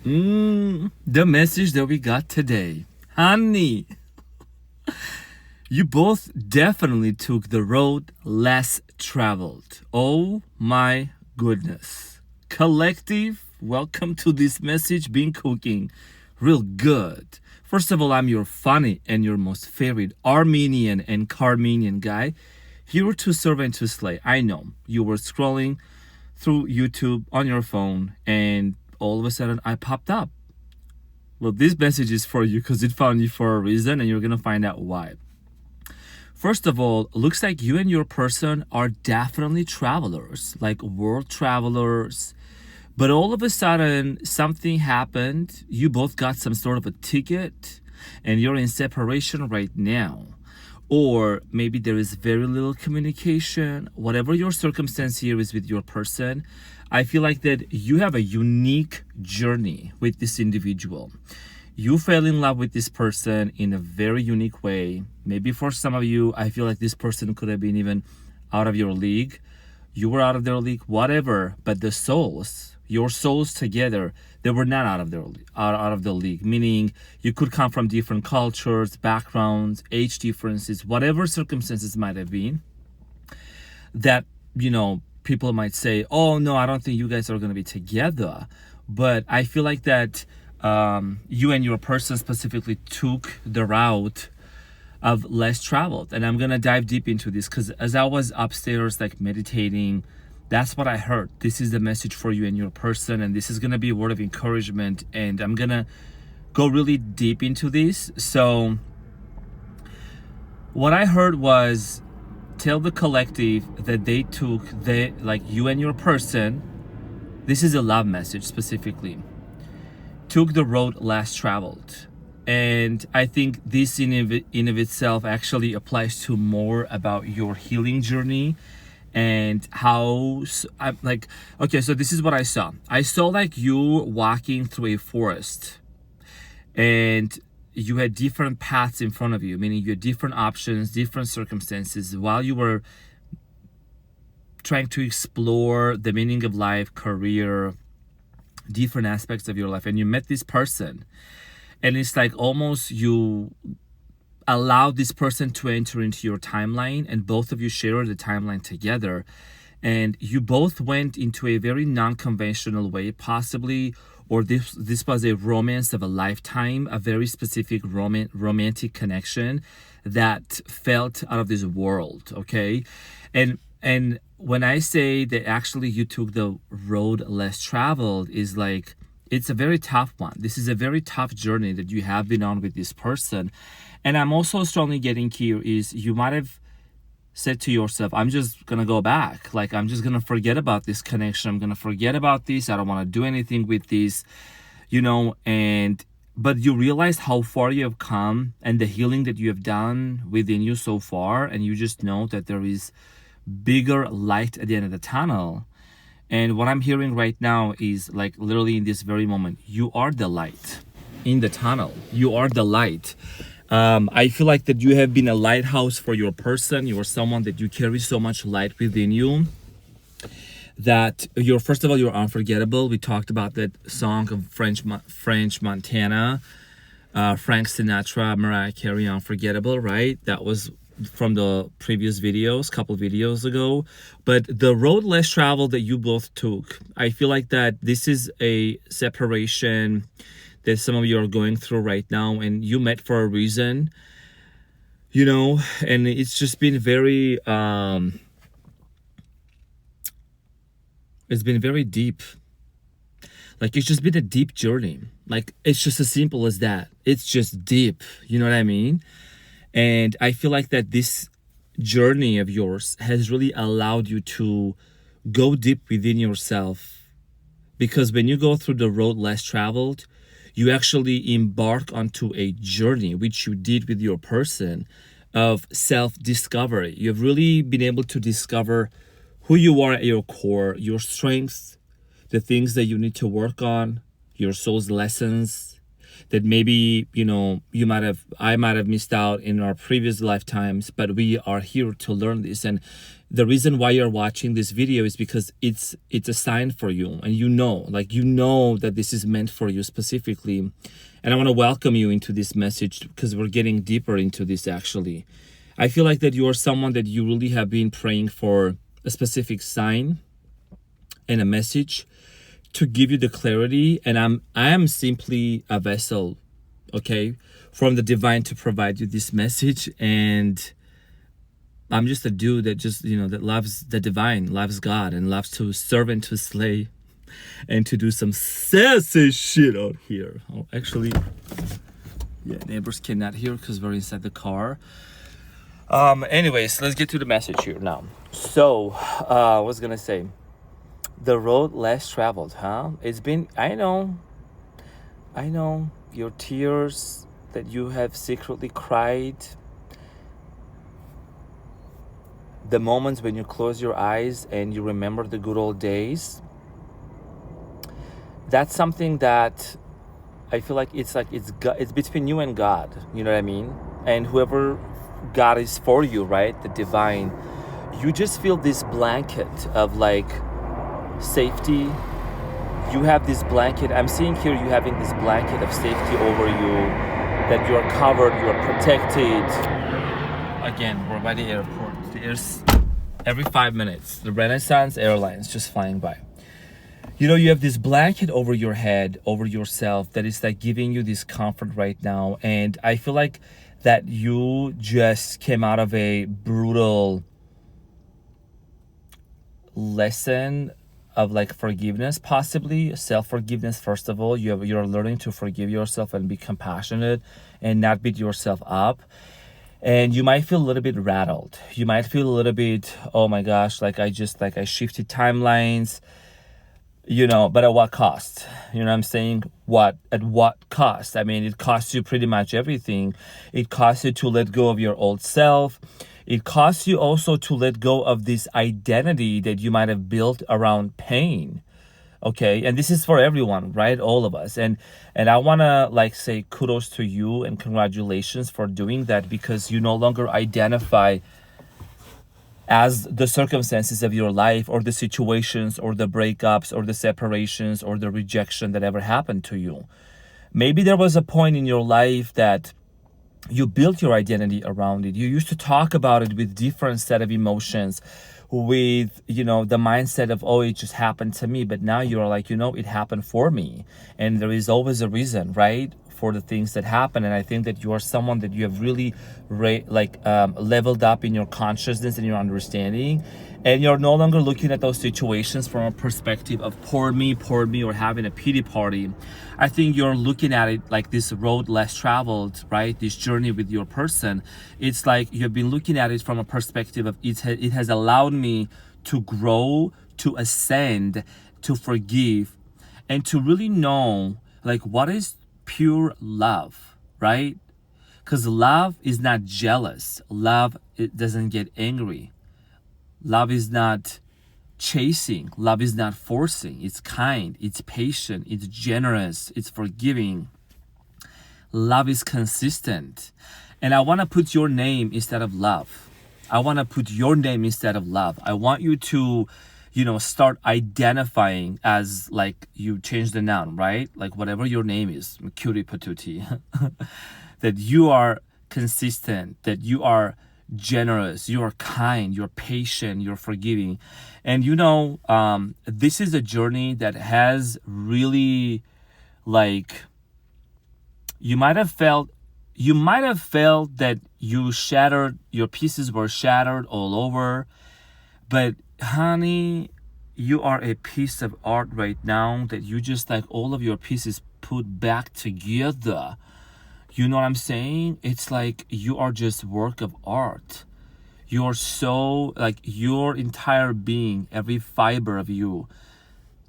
The message that we got today. Honey, you both definitely took the road less traveled. Oh my goodness. Collective, welcome to this message being cooking real good. First of all, I'm your funny and your most favorite Armenian and Carmenian guy, here to serve and to slay. I know you were scrolling through YouTube on your phone and all of a sudden I popped up. Well, this message is for you because it found you for a reason and you're going to find out why. First of all, looks like you and your person are definitely travelers, like world travelers. But all of a sudden, something happened. You both got some sort of a ticket and you're in separation right now. Or maybe there is very little communication. Whatever your circumstance here is with your person, I feel like that you have a unique journey with this individual. You fell in love with this person in a very unique way. Maybe for some of you, I feel like this person could have been even out of your league. You were out of their league, whatever. But the souls, your souls together, they were not out of the league. Meaning, you could come from different cultures, backgrounds, age differences, whatever circumstances might have been. That people might say, "Oh no, I don't think you guys are going to be together." But I feel like that you and your person specifically took the route of less traveled. And I'm going to dive deep into this because as I was upstairs like meditating, that's what I heard. This is the message for you and your person, and this is going to be a word of encouragement, and I'm going to go really deep into this. So what I heard was, tell the collective that they took you and your person, this is a love message specifically, took the road less traveled. And I think this in of itself actually applies to more about your healing journey and how I'm like, okay, so this is what I saw. I saw like you walking through a forest and you had different paths in front of you, meaning you had different options, different circumstances while you were trying to explore the meaning of life, career, different aspects of your life. And you met this person and it's like almost you allow this person to enter into your timeline and both of you share the timeline together, and you both went into a very non-conventional way possibly, or this was a romance of a lifetime, a very specific romantic connection that felt out of this world. Okay, and when I say that actually you took the road less traveled, is like it's a very tough one. This is a very tough journey that you have been on with this person. And I'm also strongly getting here is you might have said to yourself, I'm just going to go back. Like, I'm just going to forget about this connection. I'm going to forget about this. I don't want to do anything with this, but you realize how far you have come and the healing that you have done within you so far. And you just know that there is bigger light at the end of the tunnel. And what I'm hearing right now is like literally in this very moment, you are the light in the tunnel. You are the light. I feel like that you have been a lighthouse for your person. You are someone that you carry so much light within you that first of all, you're unforgettable. We talked about that song of French Montana, Frank Sinatra, Mariah Carey, Unforgettable, right? That was from the previous videos, couple videos ago. But the road less traveled that you both took, I feel like that this is a separation that some of you are going through right now, and you met for a reason, and it's just been very it's been very deep. Like, it's just been a deep journey. Like, it's just as simple as that. It's just deep, you know what I mean? And I feel like that this journey of yours has really allowed you to go deep within yourself, because when you go through the road less traveled, you actually embark onto a journey, which you did with your person, of self-discovery. You've really been able to discover who you are at your core, your strengths, the things that you need to work on, your soul's lessons. that maybe, I might have missed out in our previous lifetimes, but we are here to learn this. And the reason why you're watching this video is because it's a sign for you, and that this is meant for you specifically. And I want to welcome you into this message, because we're getting deeper into this. Actually, I feel like that you are someone that you really have been praying for a specific sign and a message to give you the clarity, and I am simply a vessel, okay, from the divine to provide you this message. And I'm just a dude that that loves the divine, loves God, and loves to serve and to slay and to do some sassy shit out here. Oh, actually, yeah, neighbors cannot hear because we're inside the car. Anyways, let's get to the message here now. So, I was gonna say, the road less traveled, huh? It's been, I know, your tears that you have secretly cried, the moments when you close your eyes and you remember the good old days. That's something that I feel like it's between you and God, you know what I mean? And whoever God is for you, right? The divine. You just feel this blanket of like safety. You have this blanket. I'm seeing here you having this blanket of safety over you, that you are covered, you are protected. Again, we're by the airport. There's every 5 minutes the Renaissance Airlines just flying by. You have this blanket over your head, over yourself, that is like giving you this comfort right now. And I feel like that you just came out of a brutal lesson of like forgiveness, possibly self-forgiveness. First of all, you're learning to forgive yourself and be compassionate and not beat yourself up. And you might feel a little bit rattled. You might feel a little bit, oh my gosh, I shifted timelines, but at what cost? You know what I'm saying? At what cost? I mean, it costs you pretty much everything. It costs you to let go of your old self. It costs you also to let go of this identity that you might have built around pain. Okay, and this is for everyone, right? All of us. And I want to say kudos to you and congratulations for doing that, because you no longer identify as the circumstances of your life, or the situations, or the breakups, or the separations, or the rejection that ever happened to you. Maybe there was a point in your life that you built your identity around it. You used to talk about it with different set of emotions, with the mindset of, oh, it just happened to me. But now you're like, it happened for me, and there is always a reason, right, for the things that happen. And I think that you are someone that you have really leveled up in your consciousness and your understanding, and you're no longer looking at those situations from a perspective of poor me, or having a pity party. I think you're looking at it like this road less traveled, right? This journey with your person. It's like you've been looking at it from a perspective of it has allowed me to grow, to ascend, to forgive, and to really know what is pure love, right? Because love is not jealous. Love, it doesn't get angry. Love is not chasing. Love is not forcing. It's kind. It's patient. It's generous. It's forgiving. Love is consistent. And I want to put your name instead of love. I want to put your name instead of love. I want you to, start identifying as you change the noun, right? Whatever your name is, cutie patootie, that you are consistent, that you are generous, you're kind, you're patient, you're forgiving. And this is a journey that has really you might have felt that your pieces were shattered all over. But honey, you are a piece of art right now that you just all of your pieces put back together. You know what I'm saying? It's like you are just work of art. You're so your entire being, every fiber of you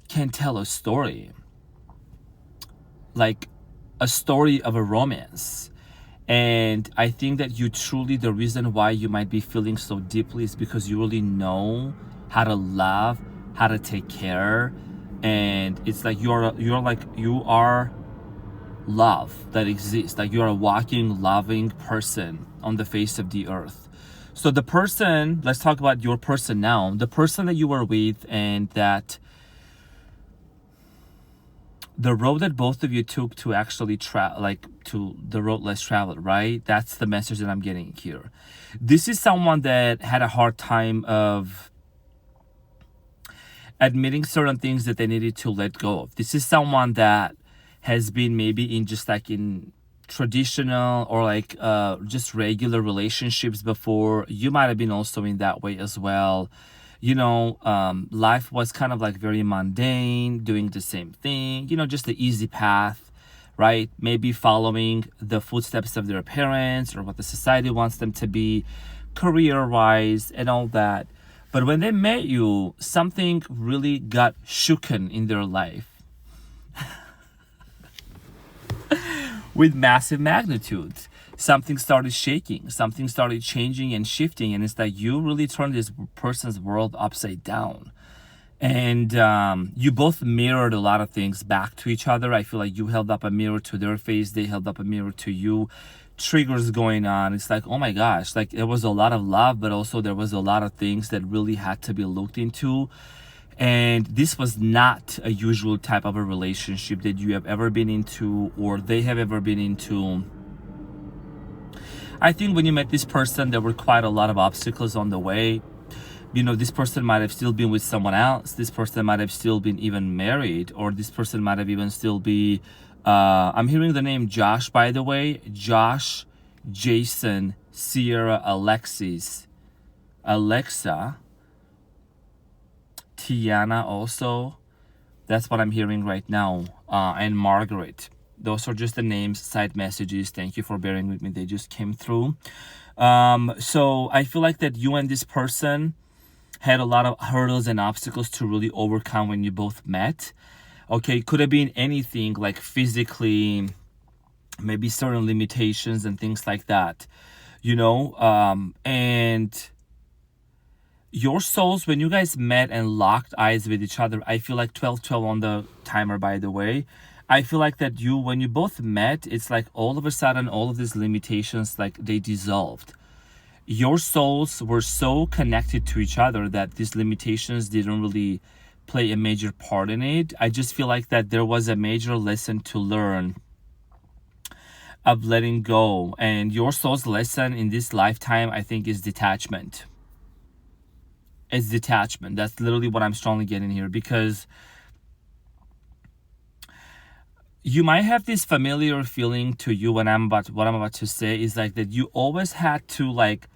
can tell a story. A story of a romance. And I think that the reason why you might be feeling so deeply is because you really know how to love, how to take care. And it's you are love that exists. Like you're a walking, loving person on the face of the earth. So the person, let's talk about your person now. The person that you were with, and that the road that both of you took to actually to the road less traveled, right? That's the message that I'm getting here. This is someone that had a hard time of admitting certain things that they needed to let go of. This is someone that has been maybe in just like in traditional or like just regular relationships before. You might have been also in that way as well. Life was kind of like very mundane, doing the same thing, just the easy path, right? Maybe following the footsteps of their parents or what the society wants them to be, career wise, and all that. But when they met you, something really got shooken in their life with massive magnitudes. Something started shaking, something started changing and shifting, and it's like you really turned this person's world upside down. And you both mirrored a lot of things back to each other. I feel like you held up a mirror to their face, they held up a mirror to you. Triggers going on. It's like, oh my gosh, like there was a lot of love, but also there was a lot of things that really had to be looked into. And this was not a usual type of a relationship that you have ever been into or they have ever been into. I think when you met this person, there were quite a lot of obstacles on the way. This person might have still been with someone else. This person might have still been even married, or this person might have even still be, I'm hearing the name Josh, by the way. Josh, Jason, Sierra, Alexis, Alexa, Tiana also. That's what I'm hearing right now. And Margaret. Those are just the names, side messages. Thank you for bearing with me. They just came through. So I feel like that you and this person had a lot of hurdles and obstacles to really overcome when you both met. Okay, could have been anything like physically, maybe certain limitations and things like that, and your souls, when you guys met and locked eyes with each other, I feel like 12-12 on the timer, by the way. I feel like that when you both met, it's like all of a sudden, all of these limitations, like they dissolved. Your souls were so connected to each other that these limitations didn't really play a major part in it. I just feel like that there was a major lesson to learn of letting go. And your soul's lesson in this lifetime, I think, is detachment. It's detachment. That's literally what I'm strongly getting here, because you might have this familiar feeling to you what I'm about to say is like that you always had to like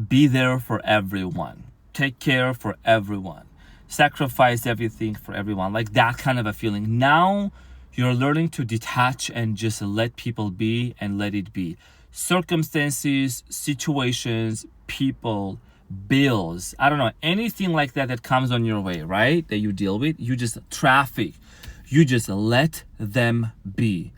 be there for everyone, take care for everyone, sacrifice everything for everyone, like that kind of a feeling. Now you're learning to detach and just let people be and let it be. Circumstances, situations, people, bills, I don't know, anything like that comes on your way, right? That you deal with, you just traffic. You just let them be.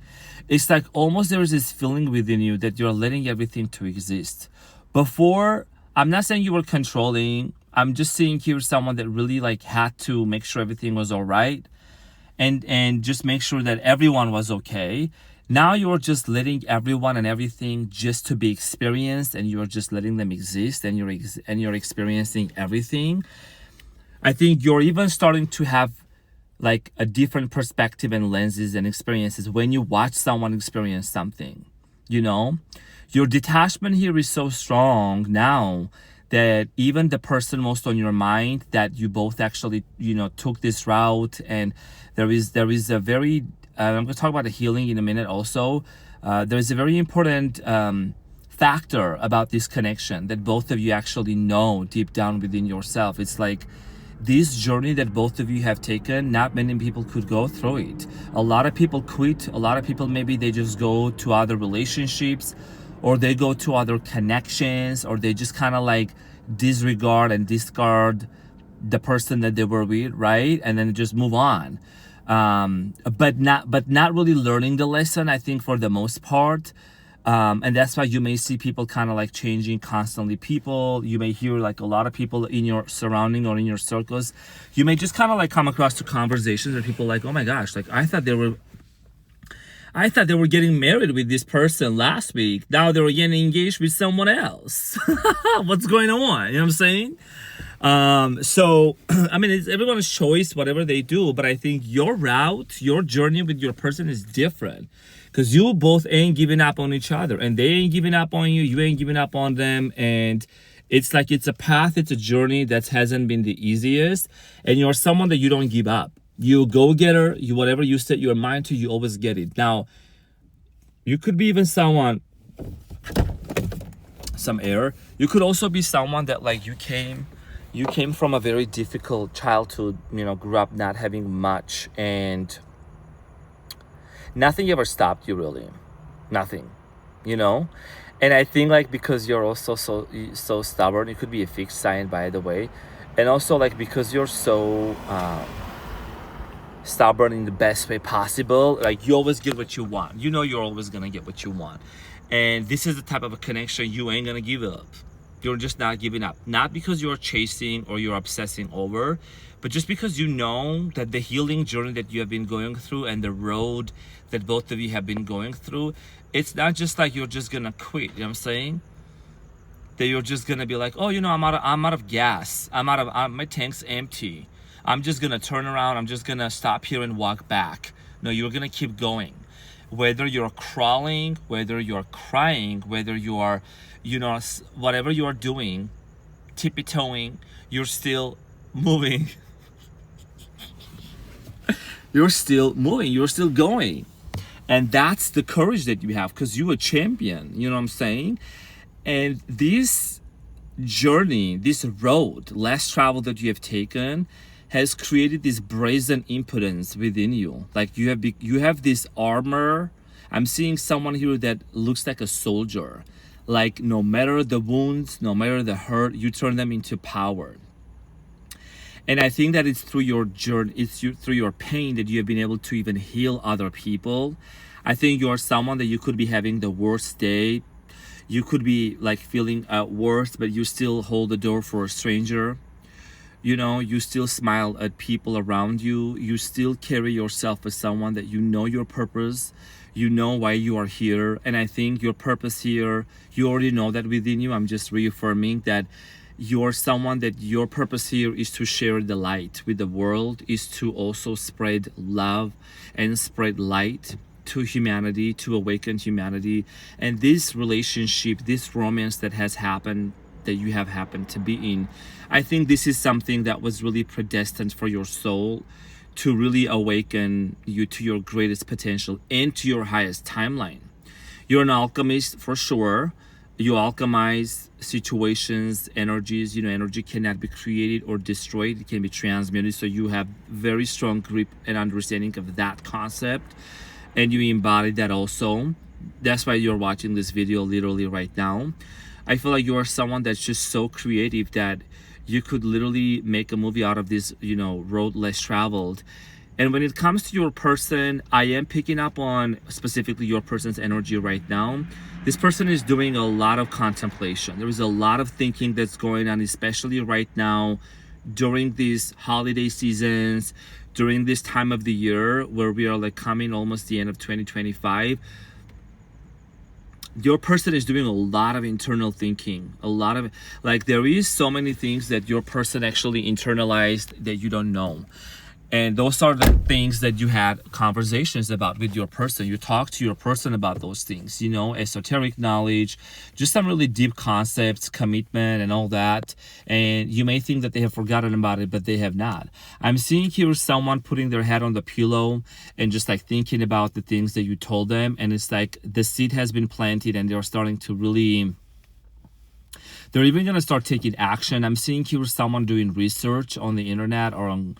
It's like almost there is this feeling within you that you're letting everything to exist. Before, I'm not saying you were controlling. I'm just seeing here someone that really like had to make sure everything was all right and just make sure that everyone was okay. Now you're just letting everyone and everything just to be experienced, and you're just letting them exist, and you're experiencing everything. I think you're even starting to have like a different perspective and lenses and experiences when you watch someone experience something. Your detachment here is so strong now that even the person most on your mind that you both actually took this route, and there is a very I'm going to talk about the healing in a minute also. There is a very important factor about this connection that both of you actually know deep down within yourself. It's like this journey that both of you have taken, not many people could go through it. A lot of people quit. A lot of people, maybe they just go to other relationships, or they go to other connections, or they just kind of like disregard and discard the person that they were with, right? And then just move on. But not really learning the lesson, I think, for the most part. And that's why you may see people kind of like changing constantly. People, you may hear like a lot of people in your surrounding or in your circles. You may just kind of like come across to conversations where people like, oh my gosh, like I thought I thought they were getting married with this person last week. Now they were getting engaged with someone else. What's going on? You know what I'm saying? So, I mean, it's everyone's choice, whatever they do. But I think your route, your journey with your person is different. Because you both ain't giving up on each other. And they ain't giving up on you. You ain't giving up on them. And it's like it's a path, it's a journey that hasn't been the easiest. And you're someone that you don't give up. You go getter, you whatever you set your mind to, you always get it. Now, you could be even someone, some air. You could also be someone that like you came from a very difficult childhood, you know, grew up not having much, and nothing ever stopped you really. Nothing, you know? And I think like because you're also so stubborn, it could be a fixed sign, by the way. And also like because you're so stubborn in the best way possible, like you always get what you want. You know you're always gonna get what you want. And this is the type of a connection you ain't gonna give up. You're just not giving up. Not because you're chasing or you're obsessing over, but just because you know that the healing journey that you have been going through and the road that both of you have been going through, it's not just like you're just gonna quit. You know what I'm saying? That you're just gonna be like, oh, you know, I'm out of gas. My tank's empty. I'm just gonna turn around. I'm just gonna stop here and walk back. No, you're gonna keep going. Whether you're crawling, whether you're crying, whether you are, you know, whatever you are doing, tippy-toeing, you're still moving. You're still moving. You're still going. And that's the courage that you have because you're a champion. You know what I'm saying? And this journey, this road, less travel that you have taken, has created this brazen impotence within you. Like you have this armor. I'm seeing someone here that looks like a soldier. Like no matter the wounds, no matter the hurt, you turn them into power. And I think that it's through your journey, through your pain that you have been able to even heal other people. I think you're someone that you could be having the worst day. You could be like feeling worse, but you still hold the door for a stranger. You know, you still smile at people around you. You still carry yourself as someone that you know your purpose. You know why you are here. And I think your purpose here, you already know that within you. I'm just reaffirming that you're someone that your purpose here is to share the light with the world, is to also spread love and spread light to humanity, to awaken humanity. And this relationship, this romance that has happened, that you have happened to be in, I think this is something that was really predestined for your soul to really awaken you to your greatest potential and to your highest timeline. You're an alchemist for sure. You alchemize situations, energies. You know, energy cannot be created or destroyed. It can be transmuted. So you have very strong grip and understanding of that concept. And you embody that also. That's why you're watching this video literally right now. I feel like you are someone that's just so creative that you could literally make a movie out of this, you know, road less traveled. And when it comes to your person, I am picking up on specifically your person's energy right now. This person is doing a lot of contemplation. There is a lot of thinking that's going on, especially right now during these holiday seasons, during this time of the year where we are like coming almost the end of 2025. Your person is doing a lot of internal thinking, a lot of like there is so many things that your person actually internalized that you don't know. And those are the things that you had conversations about with your person. You talk to your person about those things, you know, esoteric knowledge, just some really deep concepts, commitment and all that. And you may think that they have forgotten about it, but they have not. I'm seeing here someone putting their head on the pillow and just like thinking about the things that you told them. And it's like the seed has been planted and they're starting to really... They're even going to start taking action. I'm seeing here someone doing research on the internet or on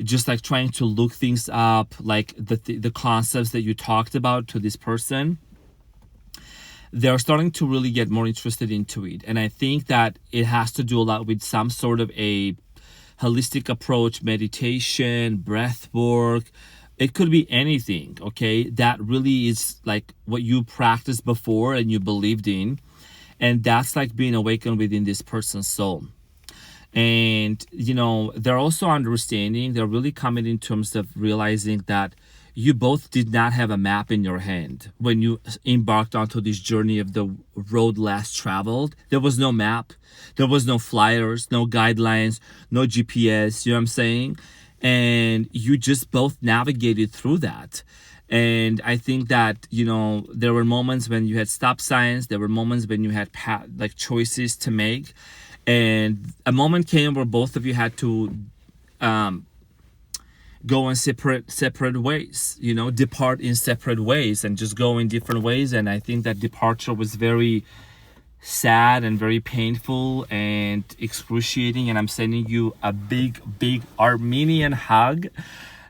just like trying to look things up, like the concepts that you talked about to this person. They're starting to really get more interested into it. And I think that it has to do a lot with some sort of a holistic approach, meditation, breath work. It could be anything, okay? That really is like what you practiced before and you believed in. And that's like being awakened within this person's soul. And, you know, they're also understanding, they're really coming in terms of realizing that you both did not have a map in your hand when you embarked onto this journey of the road less traveled. There was no map, there was no flyers, no guidelines, no GPS, you know what I'm saying? And you just both navigated through that. And I think that, there were moments when you had stop signs, there were moments when you had like choices to make. And a moment came where both of you had to go in separate ways, depart in separate ways and just go in different ways. And I think that departure was very sad and very painful and excruciating. And I'm sending you a big Armenian hug.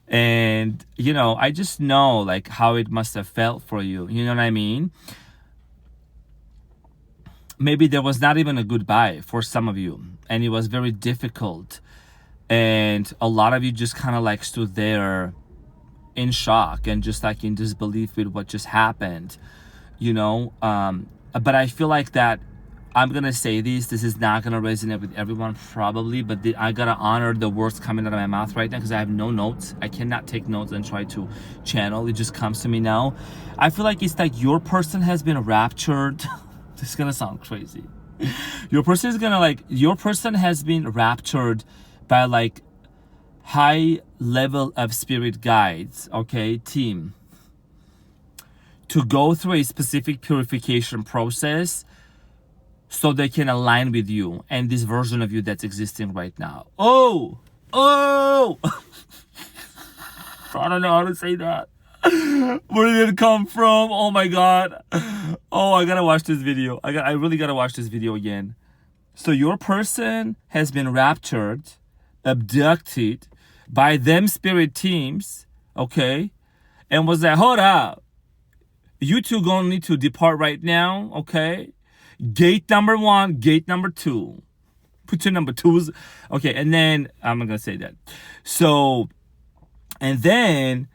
And I just know like how it must have felt for you, you know what I mean? Maybe there was not even a goodbye for some of you, and it was very difficult. And a lot of you just kind of like stood there in shock and just like in disbelief with what just happened, but I feel like that I'm gonna say this is not gonna resonate with everyone probably, but I gotta honor the words coming out of my mouth right now because I have no notes. I cannot take notes and try to channel. It just comes to me now. I feel like it's like your person has been raptured. This is gonna sound crazy. Your person has been raptured by like high level of spirit guides, okay, team, to go through a specific purification process so they can align with you and this version of you that's existing right now. Oh, I don't know how to say that. Where did it come from? Oh my God. Oh, I gotta watch this video. I really gotta watch this video again. So your person has been raptured, abducted by them spirit teams, okay? And was like, hold up. You two gonna need to depart right now, okay? Gate number 1, gate number 2. Put your number 2s. Okay, and then, I'm not gonna say that. So, and then,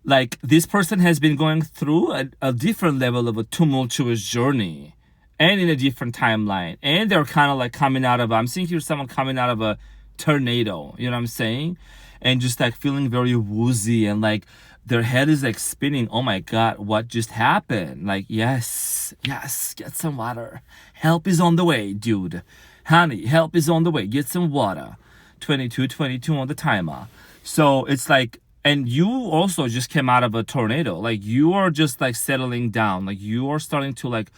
like, this person has been going through a different level of a tumultuous journey and in a different timeline. And they're kind of like coming out of, I'm seeing here someone coming out of a tornado, you know what I'm saying? And just like feeling very woozy and like their head is like spinning. Oh my God, what just happened? Like, yes, get some water. Help is on the way, dude. Honey, help is on the way. Get some water. 22 on the timer. So it's like, and you also just came out of a tornado. Like you are just like settling down. Like you are starting to like,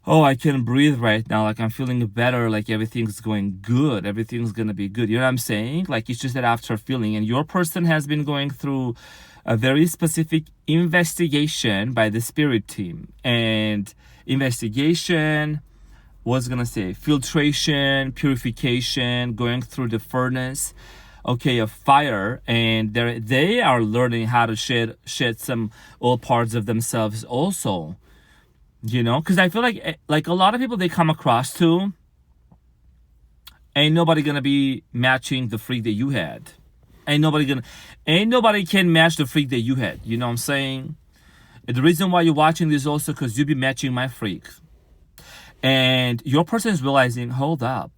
oh, I can breathe right now. Like I'm feeling better. Like everything's going good. Everything's going to be good. You know what I'm saying? Like it's just that after feeling. And your person has been going through a very specific investigation by the spirit team. And investigation, what's going to say? Filtration, purification, going through the furnace, okay, of fire. And they are learning how to shed some old parts of themselves also. Because I feel like a lot of people they come across to, ain't nobody gonna be matching the freak that you had. Ain't nobody can match the freak that you had. You know what I'm saying? And the reason why you're watching this also because you be matching my freak. And your person is realizing, hold up.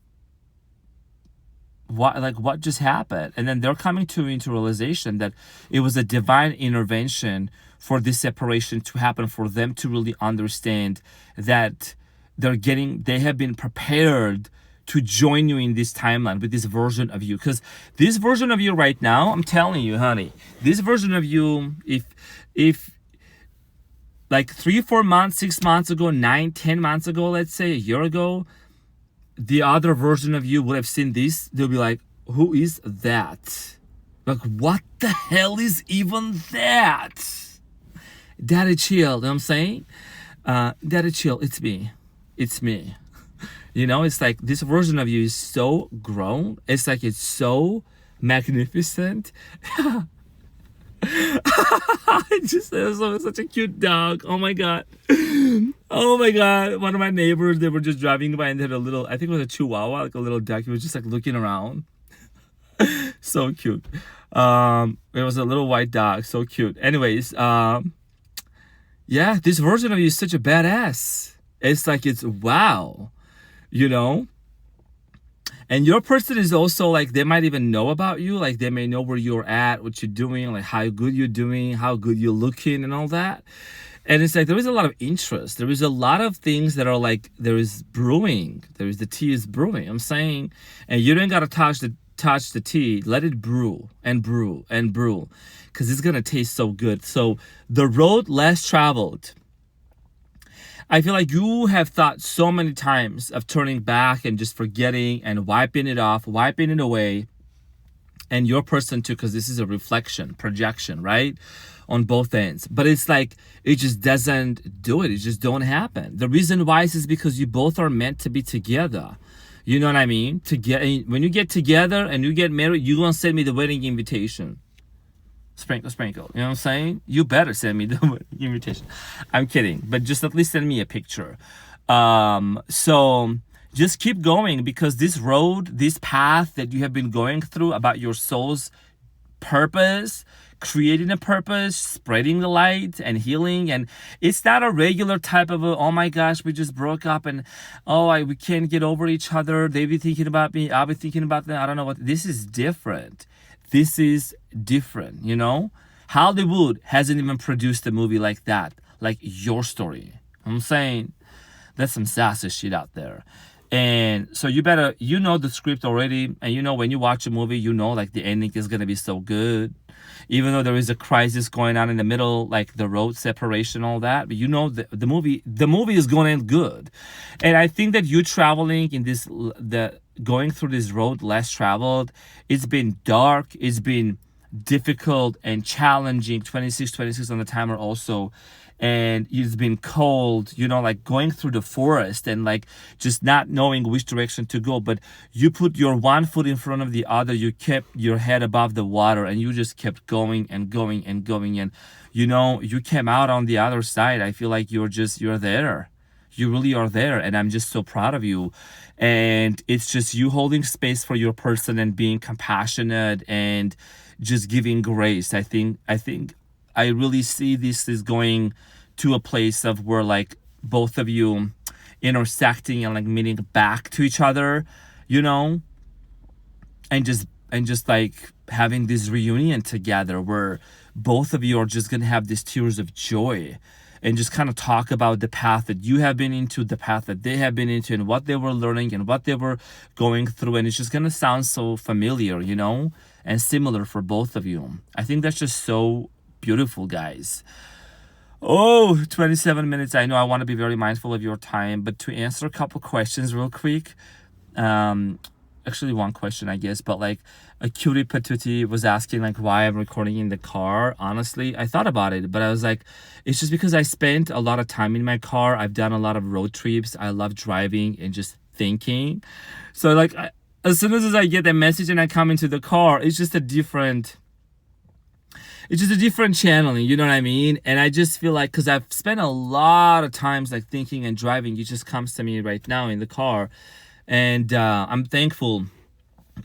What just happened? And then they're coming into realization that it was a divine intervention for this separation to happen, for them to really understand that they have been prepared to join you in this timeline with this version of you. Because this version of you right now, I'm telling you, honey, this version of you, if like 3, 4 months, 6 months ago, 9, 10 months ago, let's say a year ago, the other version of you would have seen this, they'll be like, who is that? Like, what the hell is even that? Daddy chill, you know what I'm saying? Daddy chill, it's me. It's like this version of you is so grown. It's like it's so magnificent. It's such a cute dog. Oh my God. One of my neighbors, they were just driving by and they had a little, I think it was a chihuahua, like a little duck. He was just like looking around. So cute. It was a little white dog. So cute. Anyways, yeah, this version of you is such a badass. It's like, it's wow, And your person is also like, they might even know about you. Like they may know where you're at, what you're doing, like how good you're doing, how good you're looking and all that. And it's like there is a lot of interest. There is a lot of things that are like there is brewing. There is the tea is brewing. I'm saying, and you don't gotta touch the tea. Let it brew and brew and brew, because it's gonna taste so good. So the road less traveled. I feel like you have thought so many times of turning back and just forgetting and wiping it off, wiping it away. And your person too, because this is a reflection, projection, right? On both ends. But it's like, it just doesn't do it. It just don't happen. The reason why is because you both are meant to be together. You know what I mean? When you get together and you get married, you're going to send me the wedding invitation. Sprinkle, sprinkle. You know what I'm saying? You better send me the invitation. I'm kidding. But just at least send me a picture. So just keep going, because this road, this path that you have been going through about your soul's purpose, creating a purpose, spreading the light and healing. And it's not a regular type of oh my gosh, we just broke up and we can't get over each other. They be thinking about me, I'll be thinking about them. I don't know what. This is different. This is different, you know? Hollywood hasn't even produced a movie like that, like your story. I'm saying that's some sassy shit out there. And so you know the script already, and when you watch a movie, like the ending is going to be so good. Even though there is a crisis going on in the middle, like the road separation, all that, but the movie is going to end good. And I think that you traveling in going through this road less traveled, it's been dark, it's been difficult and challenging. 26 on the timer also. And it's been cold, like going through the forest and like just not knowing which direction to go. But you put your one foot in front of the other, you kept your head above the water, and you just kept going and going and going. And, you came out on the other side. I feel like you're there. You really are there. And I'm just so proud of you. And it's just you holding space for your person and being compassionate and just giving grace. I think I really see this is going to a place of where like both of you intersecting and like meeting back to each other, and just like having this reunion together where both of you are just gonna have these tears of joy and just kind of talk about the path that you have been into, the path that they have been into, and what they were learning and what they were going through. And it's just gonna sound so familiar, and similar for both of you. I think that's just so beautiful, guys. 27 minutes. I know I want to be very mindful of your time, but to answer a couple questions real quick, actually one question, I guess, but like a cutie patootie was asking like why I'm recording in the car. Honestly, I thought about it, but I was like, it's just because I spent a lot of time in my car. I've done a lot of road trips. I love driving and just thinking. So like as soon as I get that message and I come into the car, it's just a different channeling, you know what I mean? And I just feel like, because I've spent a lot of times like thinking and driving, it just comes to me right now in the car. And I'm thankful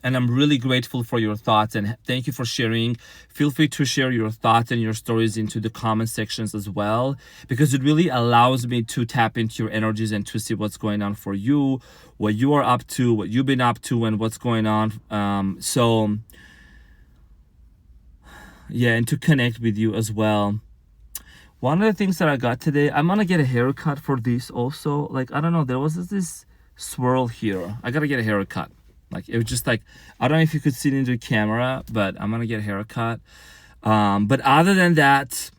and I'm really grateful for your thoughts, and thank you for sharing. Feel free to share your thoughts and your stories into the comment sections as well, because it really allows me to tap into your energies and to see what's going on for you, what you are up to, what you've been up to, and what's going on. So yeah, and to connect with you as well. One of the things that I got today, I'm gonna get a haircut for this also. Like, I don't know, there was this swirl here. I gotta get a haircut. Like, it was just like, I don't know if you could see it in the camera, but I'm gonna get a haircut. But other than that,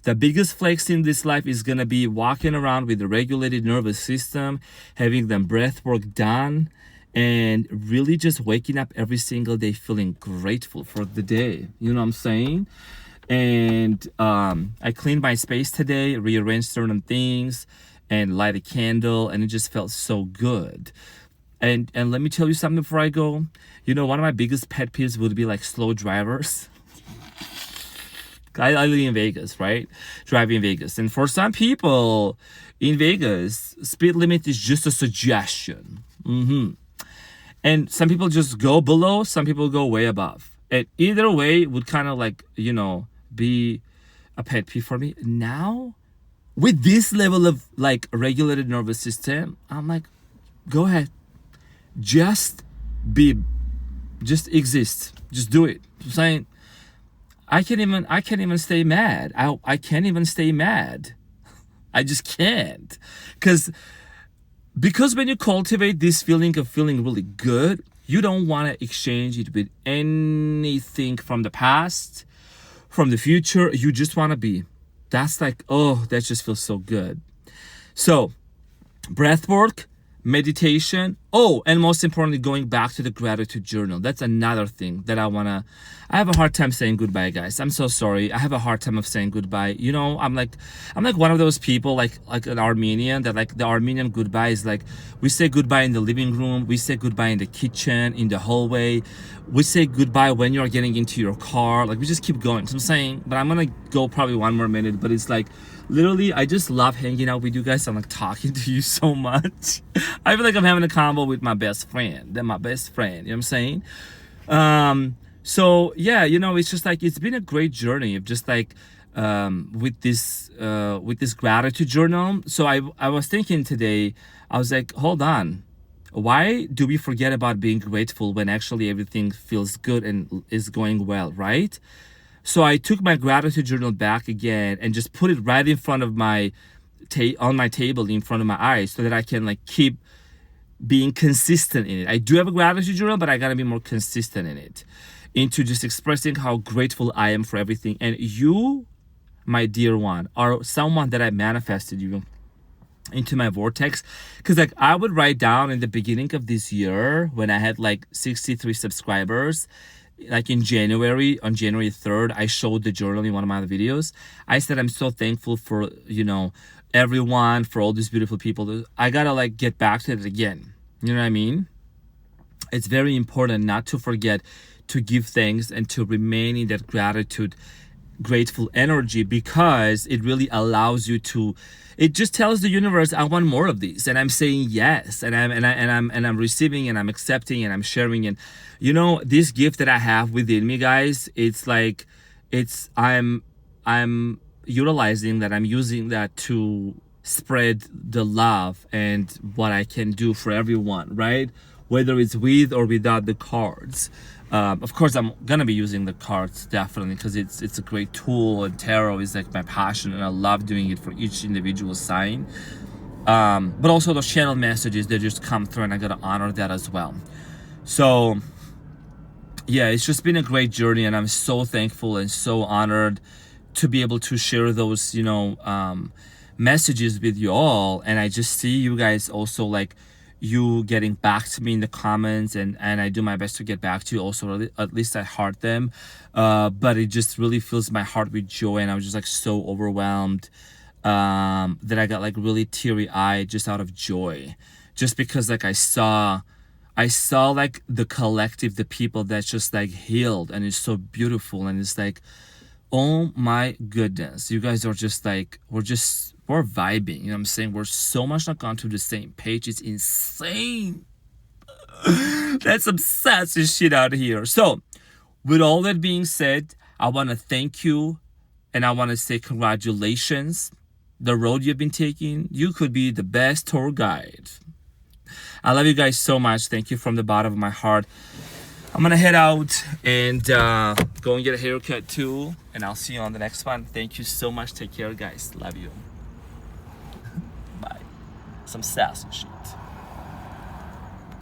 the biggest flex in this life is gonna be walking around with a regulated nervous system, having them breath work done, and really just waking up every single day feeling grateful for the day. You know what I'm saying? And I cleaned my space today, rearranged certain things, and light a candle, and it just felt so good. And let me tell you something before I go. One of my biggest pet peeves would be like slow drivers. I live in Vegas, right? Driving in Vegas. And for some people in Vegas, speed limit is just a suggestion. And some people just go below, some people go way above. And either way would kind of like, be a pet peeve for me. Now, with this level of like regulated nervous system, I'm like, go ahead. Just be, just exist, just do it. I'm saying I can't even stay mad. I can't even stay mad. I just can't. Because when you cultivate this feeling of feeling really good, you don't want to exchange it with anything from the past, from the future. You just want to be. That's like, oh, that just feels so good. So, breath work, meditation. Oh, and most importantly, going back to the gratitude journal. That's another thing that I have a hard time saying goodbye, guys. I'm so sorry. I have a hard time of saying goodbye. You know, I'm like one of those people, like an Armenian, that like the Armenian goodbye is like, we say goodbye in the living room, we say goodbye in the kitchen, in the hallway, we say goodbye when you're getting into your car. Like, we just keep going. So I'm saying, but I'm gonna go probably one more minute, but it's like, literally, I just love hanging out with you guys. I'm like talking to you so much. I feel like I'm having a combo with my best friend. They're my best friend. You know what I'm saying? So yeah, you know, it's just like, it's been a great journey of just like, with this gratitude journal. So I was thinking today, I was like, hold on. Why do we forget about being grateful when actually everything feels good and is going well, right? So I took my gratitude journal back again and just put it right in front of my on my table in front of my eyes, so that I can like keep being consistent in it. I do have a gratitude journal, but I gotta be more consistent in it, into just expressing how grateful I am for everything. And you, my dear one, are someone that I manifested you into my vortex. Because like, I would write down in the beginning of this year, when I had like 63 subscribers, like in January, on January 3rd, I showed the journal in one of my other videos. I said, I'm so thankful for, you know, everyone, for all these beautiful people. I gotta like get back to it again. You know what I mean? It's very important not to forget to give thanks and to remain in that grateful energy, because it really allows you to, it just tells the universe, I want more of these, and I'm saying yes, and I'm receiving, and I'm accepting, and I'm sharing. And you know, this gift that I have within me, guys, it's like, I'm utilizing that, I'm using that to spread the love and what I can do for everyone, right? Whether it's with or without the cards. Of course, I'm gonna be using the cards definitely, because it's a great tool, and tarot is like my passion, and I love doing it for each individual sign. But also those channel messages, they just come through, and I gotta honor that as well. So yeah, it's just been a great journey, and I'm so thankful and so honored to be able to share those, you know, messages with you all. And I just see you guys also, like, you getting back to me in the comments, and I do my best to get back to you also, or at least I heart them. But it just really fills my heart with joy, and I was just like so overwhelmed that I got like really teary-eyed just out of joy, just because like I saw like the collective, the people that's just like healed, and it's so beautiful. And it's like, oh my goodness, you guys are just like, we're vibing, you know what I'm saying? We're so much not gone to the same page. It's insane. That's some sassy shit out here. So with all that being said, I want to thank you, and I want to say congratulations. The road you've been taking, you could be the best tour guide. I love you guys so much. Thank you from the bottom of my heart. I'm gonna head out and go and get a haircut too, and I'll see you on the next one. Thank you so much. Take care, guys. Love you. Bye. Some sass and shit.